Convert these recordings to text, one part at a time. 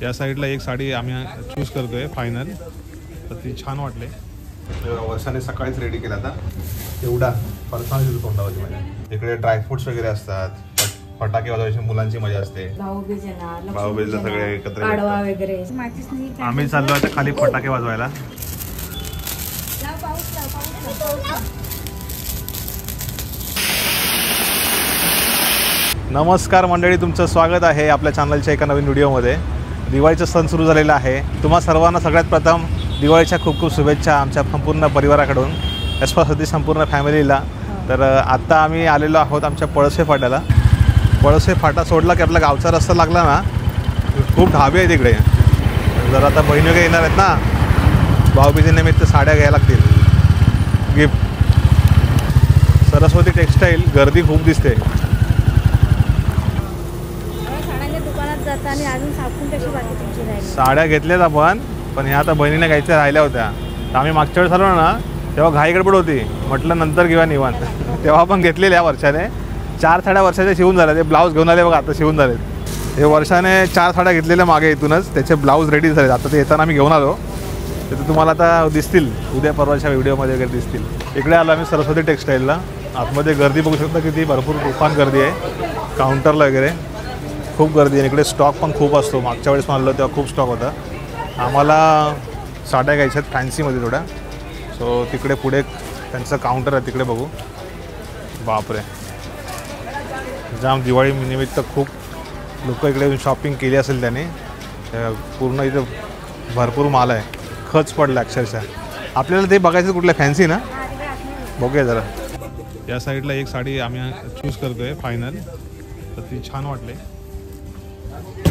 या साईडला एक साडी आम्ही चूज करतोय फायनल, तर ती छान वाटली. वर्षाने सकाळीच रेडी केला आता. एवढा पर्सनल तोंडावरती म्हणजे इकडे ड्रायफ्रुट्स वगैरे असतात, फटाके वाजवायची मुलांची मजा असते. भाऊबीजला सगळे एकत्र आम्ही चाललो आता खाली फटाके वाजवायला. नमस्कार मंडळी, तुमचं स्वागत आहे आपल्या चॅनलच्या एका नवीन व्हिडिओमध्ये. दिवाळीचा सण सुरू झालेला आहे. तुम्हा सर्वांना सगळ्यात प्रथम दिवाळीच्या खूप खूप शुभेच्छा आमच्या संपूर्ण परिवाराकडून, एस्पेशली संपूर्ण फॅमिलीला. तर आत्ता आम्ही आलेलो आहोत आमच्या पळसे फाट्याला. पळसे फाटा सोडला की आपला गावचा रस्ता लागला ना, खूप ढाबे आहेत इकडे. जर आता बहिणी वगैरे येणार आहेत ना, भाऊबीजेनिमित्त साड्या घ्यायला लागतील, गिफ्ट. सरस्वती टेक्स्टाईल गर्दी खूप दिसते. साड्या घेतल्यात आपण, पण ह्या आता बहिणीने घ्यायच्या राहिल्या होत्या. तर आम्ही मागच्या वेळेस आलो ना, तेव्हा घाई गडबड होती, म्हटलं नंतर घेऊया निवांत. तेव्हा पण घेतलेल्या वर्षाने 4 साड्या वर्षाच्या शिवून झाल्या. ते ब्लाऊज घेऊन आले बघा, आता शिवून झालेत. हे वर्षाने 4 साड्या घेतलेल्या मागे इथूनच, त्याचे ब्लाऊज रेडी झालेत. आता ते येताना आम्ही घेऊन आलो, तर तुम्हाला आता दिसतील उद्या परवाच्या व्हिडिओमध्ये वगैरे दिसतील. इकडे आलो आम्ही सरस्वती टेक्स्टाईलला. आतमध्ये गर्दी बघू शकता किती भरपूर तुफान गर्दी आहे. काउंटरला वगैरे खूप गर्दी आहे. इकडे स्टॉक पण खूप असतो. मागच्या वेळेस आणलं तेव्हा खूप स्टॉक होता. आम्हाला साड्या घ्यायच्या आहेत फॅन्सीमध्ये थोड्या. सो तिकडे पुढे त्यांचं काउंटर आहे, तिकडे बघू. बापरे, जाम दिवाळी निमित्त खूप लोक इकडे येऊन शॉपिंग केली असेल त्याने. पूर्ण इथं भरपूर माल आहे, खच पडला अक्षरशः. आपल्याला ते बघायचं कुठलं फॅन्सी ना, बघूया जरा. या साईडला एक साडी आम्ही चूज करतोय फायनल, तर ती छान वाटली.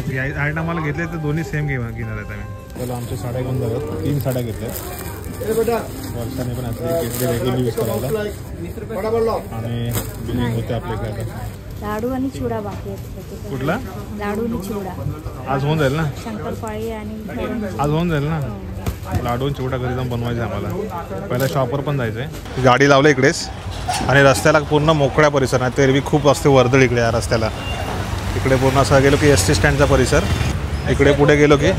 साईड आम्हाला घेतले तर दोन्ही सेम घेणार आहेत आम्ही. चला आमच्या साड्या घेऊन जातात. 3 साड्या घेतल्या वर्षाने पण असं रेग्युलर यूज करायला. आणि बिलिंग होते आपल्याकडे. लाडू आणि चिवडा बाकी आहे. कुठला लाडू आणि चिवडा आज होऊन जाईल ना. शंकरपाळी आणि आज होऊन जाईल ना. लाडू आणि चिवडा घरी जाऊन बनवायचं आहे आम्हाला. पहिला शॉपवर पण जायचं आहे. गाडी लावलं इकडेच आणि रस्त्याला पूर्ण मोकळ्या परिसर आहे. एरवी खूप असते वर्दळ इकडे या रस्त्याला. इकडे पूर्ण असं गेलो की एस टी स्टँडचा परिसर. इकडे पुढे गेलो की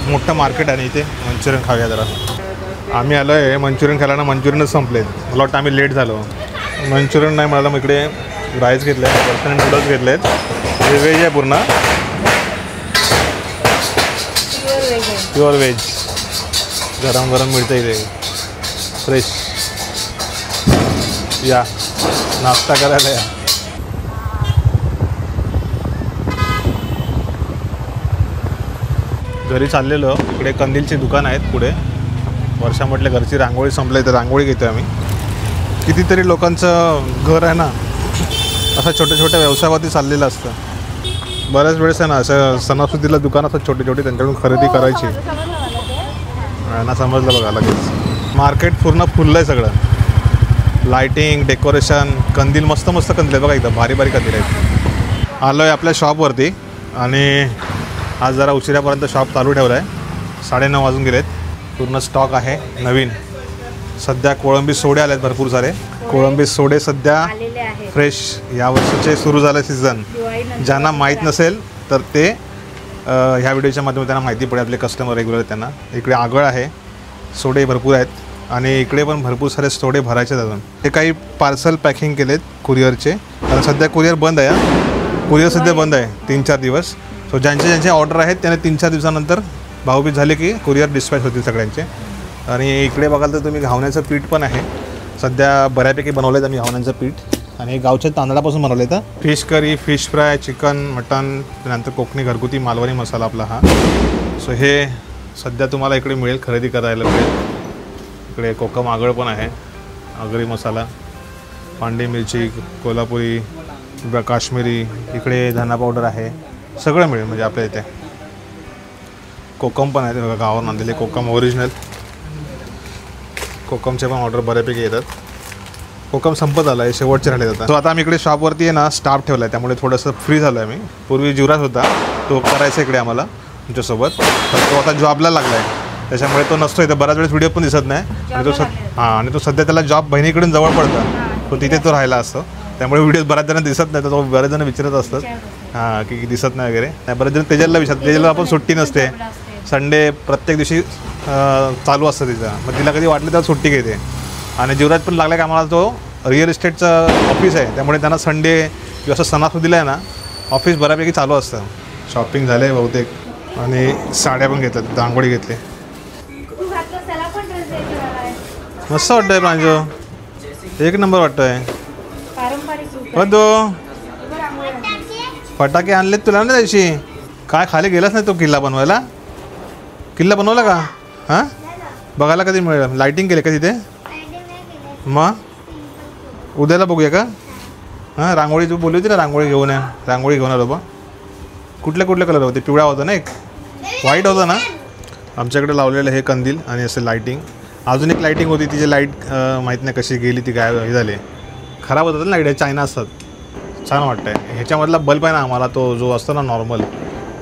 मोठं मार्केट आहे. इथे मंचुरियन खाऊया जरा. आम्ही आलो आहे मंचुरियन खायला ना, मंचुरियनच संपलेत. मला वाटतं आम्ही लेट झालो. मंचुरियन नाही मिळालं, मग इकडे राईस घेतले, पर्सनल नूडल्स घेतलेत. हे व्हेज आहे पूर्ण, प्युअर व्हेज. गरम गरम मिळतं इथे फ्रेश. या नाश्ता करायला या. घरी चाललेलो. इकडे कंदीलची दुकान आहेत पुढे. वर्षा म्हटलं घरची रांगोळी संपली, तर रांगोळी घेतो आम्ही. कितीतरी लोकांचं घर आहे ना, असं छोट्या छोट्या व्यवसायावरती चाललेलं असतं. बऱ्याच वेळेस आहे ना, असं सणासुदीला दुकान असतात छोटे छोटे, त्यांच्याकडून खरेदी करायची. ना समजलं बघा लगेच. मार्केट पूर्ण फुललं आहे सगळं. लाईटिंग, डेकोरेशन, कंदील मस्त मस्त कंदील आहे बघा, एकदम भारी भारी कंदील आहेत. आलो आहे आपल्या शॉपवरती आणि आज जरा उशिरापर्यंत शॉप चालू ठेवला आहे. 9:30 वाजून गेलेत. पूर्ण स्टॉक आहे नवीन. सध्या कोळंबी सोडे आले आहेत भरपूर सारे. कोळंबी सोडे सध्या फ्रेश, या वर्षीचे सुरू झालं सीझन. ज्यांना माहीत नसेल तर ते ह्या व्हिडिओच्या माध्यमातून त्यांना माहिती पडेल. आपले कस्टमर रेग्युलर त्यांना. इकडे आगळ आहे, सोडे भरपूर आहेत आणि इकडे पण भरपूर सारे सोडे भरायचे अजून. हे काही पार्सल पॅकिंग केलेत कुरिअरचे. कारण सध्या कुरिअर बंद आहे. कुरिअर सध्या बंद आहे 3-4 दिवस. सो ज्यांचे ऑर्डर आहेत त्याने 3-4 दिवसानंतर भाऊबीज झाले की कुरिअर डिस्पॅच होतील सगळ्यांचे. आणि इकडे बघाल तर तुम्ही घावण्याचं पीठ पण आहे. सध्या बऱ्यापैकी बनवलं आहे आम्ही घावण्याचं पीठ. आणि हे गावच्या तांदळापासून बनवलं आहे. तर fish curry, fish fry, chicken, mutton, त्यानंतर कोकणी घरगुती मालवणी मसाला आपला हा. सो हे सध्या तुम्हाला इकडे मिळेल, खरेदी करायला मिळेल. इकडे कोकम आगळ पण आहे, आगरी मसाला, पांडी मिरची, कोल्हापुरी, काश्मीरी, इकडे धना पावडर आहे. सगळं मिळेल म्हणजे आपल्या इथे. कोकम पण आहे बघा, गावावरून आणलेले कोकम ओरिजिनल. कोकमचे पण ऑर्डर बऱ्यापैकी येतात. कोकम संपत आला आहे, शेवटचे राहिले जातात. तो आता आम्ही इकडे शॉपवरती आहे ना, स्टाफ ठेवला आहे, त्यामुळे थोडंसं फ्री झालो आहे. आम्ही पूर्वी जुराज होता, तो करायचा इकडे आम्हाला तुमच्यासोबत. तर तो आता जॉबला लागला आहे, त्याच्यामुळे तो नसतो इथं. बऱ्याच वेळेस व्हिडिओ पण दिसत नाही. आणि तो सध्या त्याला जॉब बहिणीकडून जवळ पडतं, तो तिथे तो राहिला असतो. त्यामुळे व्हिडिओ बऱ्याच जण दिसत नाही, तर तो बऱ्याच जण विचारत असतात हां की दिसत नाही वगैरे. नाही बऱ्याच जण तेजलला विचारतात, तेजलला आपण सुट्टी नसते, संडे प्रत्येक दिवशी चालू असतं तिचं, मग तिला कधी वाटलं तर सुट्टी घेते. आणि जीवराज पण लागला की आम्हाला तो रिअल इस्टेटचं ऑफिस आहे, त्यामुळे त्यांना संडे किंवा असं सणासुदीला आहे ना ऑफिस बऱ्यापैकी चालू असतं. शॉपिंग झालं आहे बहुतेक आणि साड्या पण घेतल्यात, रांगोळी घेतली. मस्त वाटतंय प्रांजो, एक नंबर वाटतोय. तो फटाके आणलेत तुला ना त्याशी, काय खाली गेलाच नाही तो किल्ला बनवायला? किल्ला बनवला का? हां बघायला कधी मिळेल? लाईटिंग केली का तिथे? मग उद्याला बघूया का? हां रांगोळी तू बोलली होती ना रांगोळी घेऊन या, रांगोळी घेऊन आलो बा. कुठले कुठले कलर होते? पिवळा होता ना, एक व्हाईट होता ना. आमच्याकडे लावलेलं हे कंदील आणि असं लाईटिंग. अजून एक लाईटिंग होती, तिची लाईट माहीत नाही कशी गेली, ती काय हे झाली, खराब होतात ना लाईट, चायना असतात. छान वाटतं आहे. ह्याच्यामधला बल्ब आहे ना आम्हाला, तो जो असतो ना नॉर्मल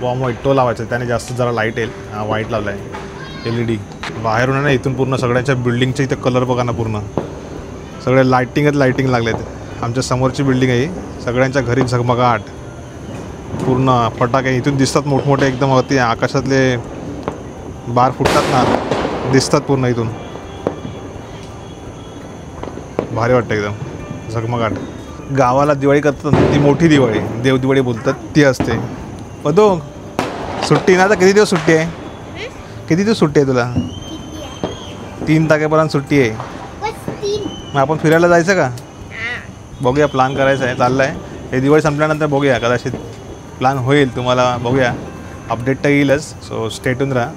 वॉर्म व्हाईट, तो लावायचा, त्याने जास्त जरा लाईट येईल. व्हाईट लावला आहे LED. बाहेरून आहे ना इथून पूर्ण सगळ्यांच्या बिल्डिंगचे इथे कलर बघा ना, पूर्ण सगळे लाईटिंग लागलेत. आमच्या समोरची बिल्डिंग आहे, सगळ्यांच्या घरी झगमगाट, पूर्ण फटाके इथून दिसतात मोठमोठे एकदम. वरती आकाशातले बार फुटतात ना, दिसतात पूर्ण इथून. भारी वाटतं एकदम झगमगाट. गावाला दिवाळी करतात ती मोठी दिवाळी, देवदिवाळी बोलतात, ती असते. तो सुट्टी ना, आता किती दिवस सुट्टी आहे? किती दिवस सुट्टी आहे तुला? 3 तारखेपर्यंत सुट्टी आहे. मग आपण फिरायला जायचं का? बघूया, प्लॅन करायचं आहे, चाललं आहे. हे दिवाळी संपल्यानंतर बघूया, कदाचित प्लॅन होईल, तुम्हाला बघूया अपडेट तर येईलच. सो स्टेटून राहा.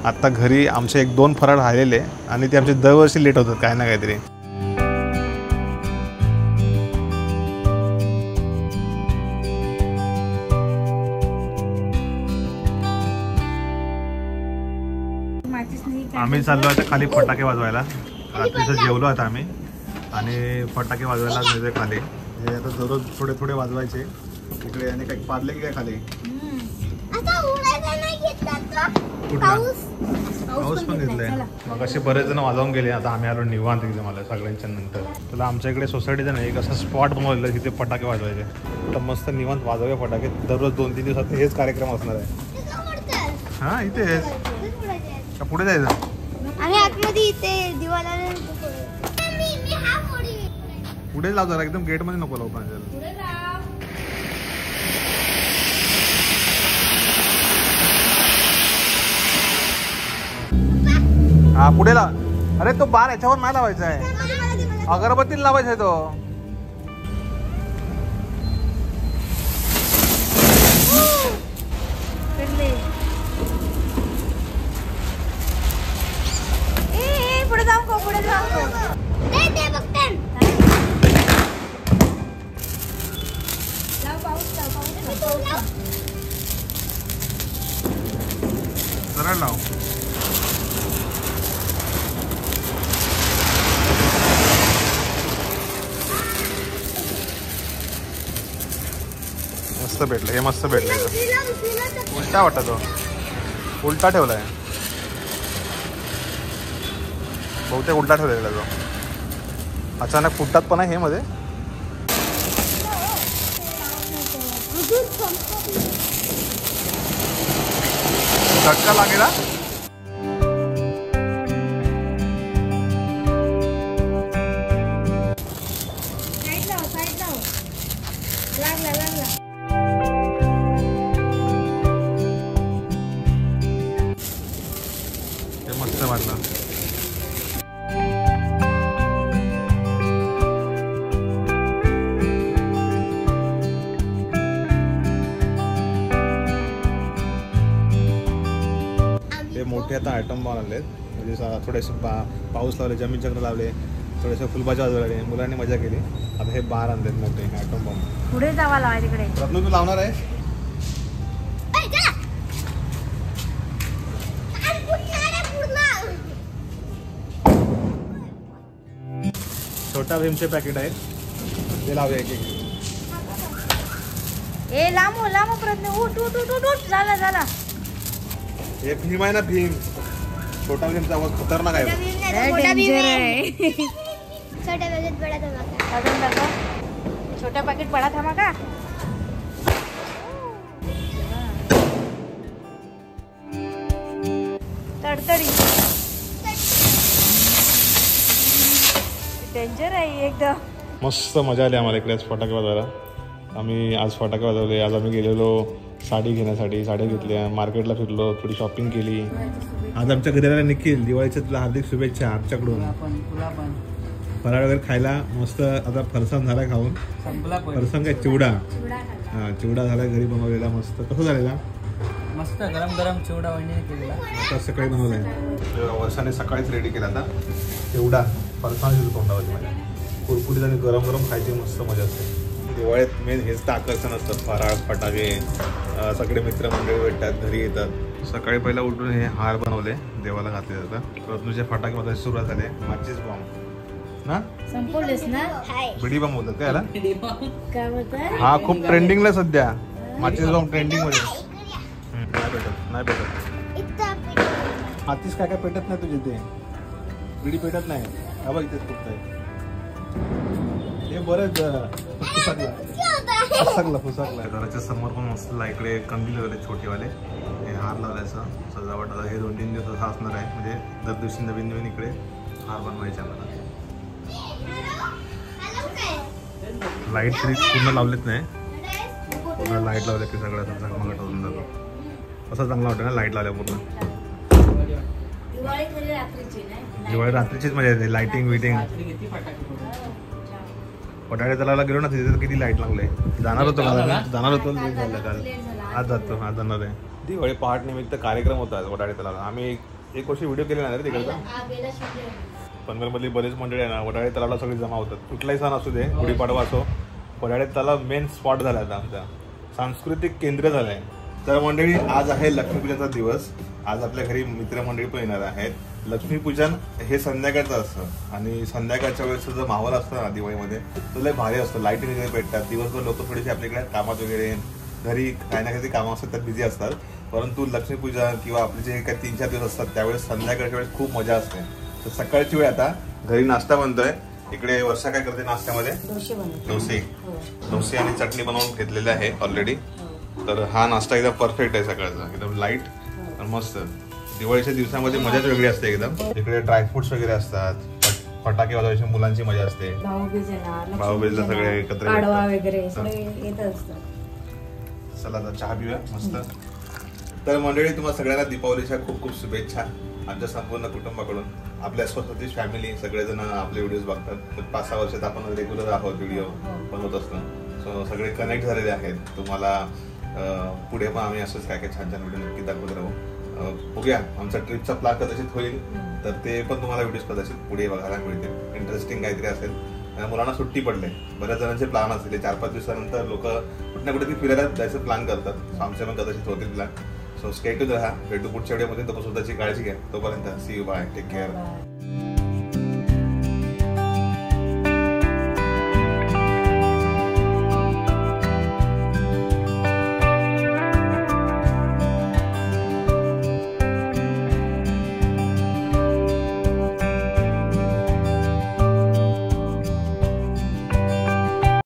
आत्ता घरी आमचे 1-2 फराळ राहिलेले आणि ते आमचे दरवर्षी लेट होतात काय ना काहीतरी. आम्ही चाललो आता खाली फटाके वाजवायला. रात्रीचं जेवलो आता आम्ही आणि फटाके वाजवायला जायचं खाली. हे आता दररोज थोडे थोडे वाजवायचे इकडे. आणि काही पाडले की काय खाली? पाऊस पण घेतलाय. मग असे बरेच जण वाजवून गेले, आता आम्ही आलो निवांत एकदम मला सगळ्यांच्या नंतर. तुला आमच्या इकडे सोसायटीचं नाही एक असं स्पॉट बनवलेलं तिथे फटाके वाजवायचे. तर मस्त निवांत वाजवूया फटाके. दररोज 2-3 दिवसात हेच कार्यक्रम असणार आहे. हां इथेच का पुढे जायचं? आणि आतमध्ये इथे दिवाला पुढे लाव जरा, एकदम गेटमध्ये नको लावू पाहिजे. हा पुढे लाव. अरे तो बार याच्यावर नाही लावायचा आहे, अगरबत्तीला लावायचा आहे तो. पुढे जाऊ, पुढे जाऊ. सरळ लाव. मस्त भेटलं, हे मस्त भेटलं. उलटा वाटत तो, उलटा ठेवलाय बहुतेक, उलटा ठेवलेला तो. अचानक फुटतात पण आहे हे मध्ये. झटका लागेला. ते मस्त वाटलं. मोठे आता आयटम बनवलेत, म्हणजे थोडेसे पाऊस लावले, जमीन चक्र लावले, थोडेसे फुलभाज्या वाजवले, मुलांनी मजा केली. आता हे बार आणलेत मोठे आयटम बॉम्ब. पुढे जावा लावा तिकडे. रत्न तू लावणार आहे? छोटा भीमचे पॅकेट आहेत, ते लावूया एक एक. ए लांबो लांबो प्रयत्न. उठ उठ उठ उठ. झाला झाला. हे भीम आहे ना, भीम. छोटा भीमचा आवाज खतरनाक आहे. छोटा पॅकेट बडा धमाका. तडतडी डेंजर आहे एकदम. मस्त मजा आली आम्हाला इकडे फटाके वाजवायला. आम्ही आज फटाके वाजवले. आज आम्ही गेलेलो साडी घेण्यासाठी. साड्या घेतल्या, मार्केटला फिरलो, थोडी शॉपिंग केली. आज आमच्या घराला निखिल दिवाळीच्या तुला हार्दिक शुभेच्छा आमच्याकडून. फराळ वगैरे खायला मस्त. आता फरसाण झाला खाऊन. फरसाण काय चिवडा. हा चिवडा झाला घरी बनवलेला मस्त. कसं झालेला? मस्त गरम गरम चिवडा वहिनी केलेला. आता सकाळी बनवलाय. वर्षाने सकाळीच रेडी केला आता चिवडा. फरसाण तोंडावरती माझ्या कुरकुरीत आणि गरम गरम खायची मस्त मजा असते. दिवाळीत मेन हेच तर आकर्षण असतात. फराळ फटाके सगळे मित्रमंडळी भेटतात, घरी येतात. सकाळी पहिला उठून हे हार बनवले, देवाला घातले जातात. रत्नूचे फटाके मध्ये सुरुवात झाले. माचीस बॉम्ब ना संपवलेस ना. बिडी बॉम्ब बोलतात काय याला? काय बोलतात? हा खूप ट्रेंडिंगला सध्या माचीस बॉम्ब ट्रेंडिंग मध्ये. नाही पेटत. हातीस काय काय पेटत नाही तुझे ते. बिडी पेटत नाही. हा बघ इथेच फुटतंय. हे बरेच फुसाकला. घराच्या समोर पण मस्त इकडे कंदील वगैरे छोटेवाले हे हार लावल्याचं सजावट. आता हे 2-3 दिवस असं असणार आहे. म्हणजे दर दिवशी नवीन नवीन इकडे हार बनवायचे आम्हाला. लाईट तरी पूर्ण लावलेत नाही. पूर्ण लाईट लावले की सगळं झगमगाट होऊन जातो. असं चांगला वाटतं ना लाईट लावल्या पूर्ण. दिवाळी रात्रीचीच मजा येते. लाईटिंग विटिंग. फटाके तलावाला गेलो ना तिथे किती लाईट लागले. जाणार होतो लेट झालं काल. आज जाणार आहे. दिवाळी पहाट निमित्त कार्यक्रम होता वडाळे तलावाला. आम्ही एक वर्षी व्हिडिओ केले ना रे तिकडचा. पनवेलमधली बरेच मंडळी आहे ना वडाळे तलावाला सगळी जमा होतात. कुठलाही सण असू दे, गुढीपाडवा असो, वडाळे तलाव मेन स्पॉट झाला आता आमचा. सांस्कृतिक केंद्र झालंय. तर मंडळी आज आहे लक्ष्मीपूजनचा दिवस. आज आपल्या घरी मित्रमंडळी पण येणार आहेत. लक्ष्मीपूजन हे संध्याकाळचं असतं आणि संध्याकाळच्या वेळेस जो माहोल असतो ना दिवाळीमध्ये तो लय भारी असतो. लाईटिंग वगैरे भेटतात. दिवसभर लोक थोडीशी आपल्याकडे कामात वगैरे घरी काही ना काही कामं असतात त्यात बिझी असतात. परंतु लक्ष्मीपूजन किंवा आपले जे काही 3-4 दिवस असतात त्यावेळेस संध्याकाळच्या वेळेस खूप मजा असते. तर सकाळची वेळ आता घरी नाश्ता बनतोय. इकडे वर्षा काय करते नाश्त्यामध्ये? डोसे आणि चटणी बनवून घेतलेले आहे ऑलरेडी. तर हा नाश्ता एकदम परफेक्ट आहे सकाळचा. एकदम लाईट आणि मस्त. दिवाळीच्या दिवसामध्ये मजाच वेगळी असते एकदम. इकडे ड्रायफ्रुट्स वगैरे असतात. फटाके वाजवायची मुलांची मजा असते. भाऊबीजला सगळे एकत्र चला आता चहा पिऊया मस्त. तर मंडळी तुम्हाला सगळ्यांना दीपावलीच्या खूप खूप शुभेच्छा आमच्या संपूर्ण कुटुंबाकडून. आपल्या स्वतःची फॅमिली सगळेजण आपले व्हिडिओज बघतात. 5-6 वर्षात आपण रेग्युलर आहोत, व्हिडिओ बनवत असतो. सो सगळे कनेक्ट झालेले आहेत. तुम्हाला पुढे पण आम्ही असंच काय काय छान छान व्हिडिओ नक्की दाखवत राहू. बघूया आमचा ट्रिपचा प्लॅन कदाचित होईल तर ते पण तुम्हाला व्हिडिओज कदाचित पुढे बघायला मिळतील. इंटरेस्टिंग काहीतरी असेल. मुलांना सुट्टी पडले. बऱ्याच जणांचे प्लॅन असतील. 4-5 दिवसानंतर लोक कुठे ना कुठे फिरायला जायचं प्लॅन करतात. आमचे पण कदाचित होतील प्लॅन. सो स्टे ट्यून्ड राहा. भेटू पुढच्या व्हिडिओमध्ये. तो स्वतःची काळजी घ्या. तोपर्यंत see you. Bye. Take care.